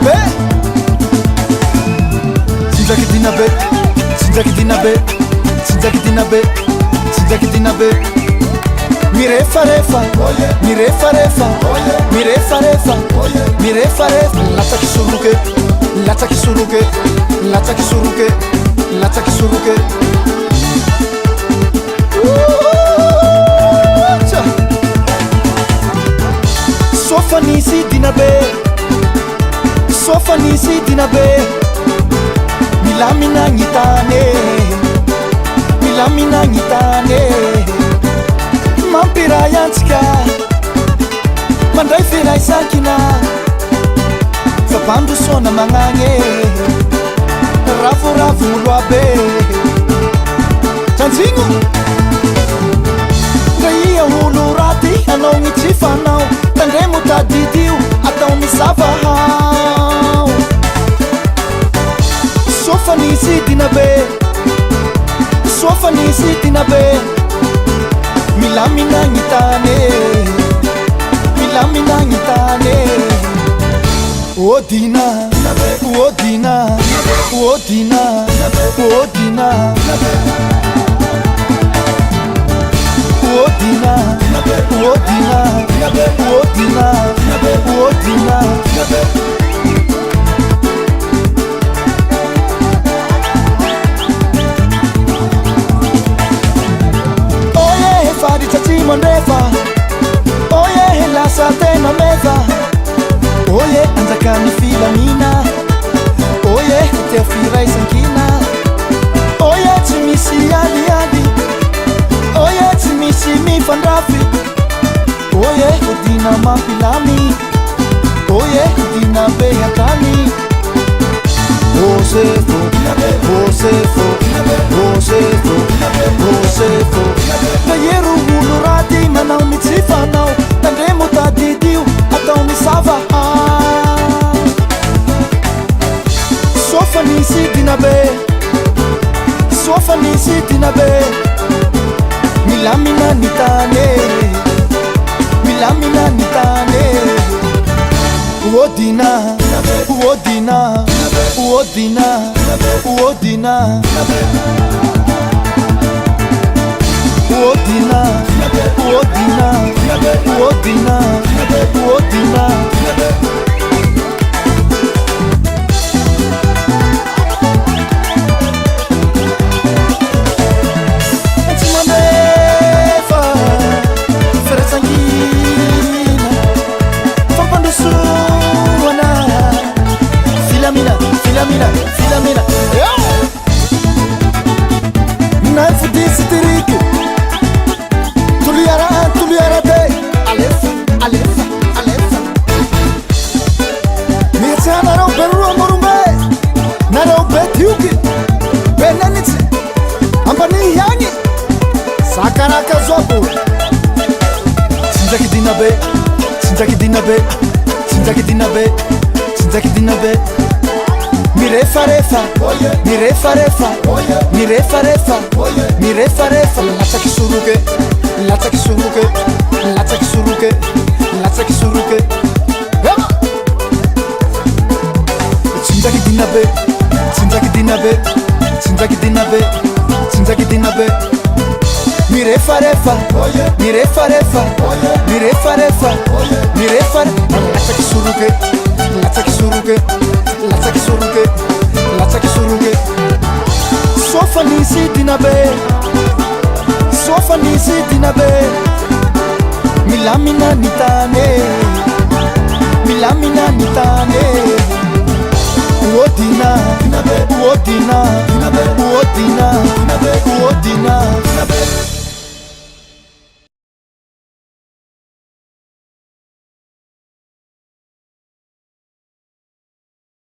dinabe sinzaki dinabe sinzaki dinabe sinzaki dinabe sinzaki dinabe mirefarefa mirefarefa mirefarefa mirefarefa latsaki suruke latsaki suruke latsaki suruke latsaki suruke sofanisi dinabe sofanisi dinabe milamina nyitane milamina nyitane mampira yantsika mandray firaisankina fabandro sona magnagny ravoravolo abe tranjigno ndra ia olo raty anao mitsifanao tandremo tadidio atao misavahao sofanisi dinabe sofanisi dinabe milamina nyitane milamina nyitane odina odina odina odina odina odina odina odina fadi tachimo ndefa oye lasa tena meza oye anzakani filamina oye tefirai sankina oye timisi ali ali oye timisi mifandrafi oye udina mapilami oye udina behatani Osefo, Osefo, Osefo, Osefo Nayeru ulurati manao mitsifanao tandremo tadidio atao misavahao sofanisi dinabe sofanisi dinabe milamina nitane milamina nitane odina odina odina odina odina odina odina odina Filamina, filamina, nai fudisi tiriki tuliara te Alefa, Alefa, Alefa Mietsa narau beru amorumbe narau betiuki benanitsi ambani yangi sakaraka zobu sinzaki dinabe sinzaki dinabe sinzaki dinabe sinzaki dinabe mirefarefa mirefarefa mirefarefa mirefarefa latsaki suruke latsaki suruke latsaki suruke latsaki suruke sinzaki dinabe sinzaki dinabe sinzaki dinabe sinzaki dinabe mirefarefa mirefarefa mirefarefa mirefarefa latsaki suruke latsaki suruke latsaki suruke latsaki suruke sofanisi dinabe sofanisi dinabe milamina nitane milamina nitane odina odina odina odina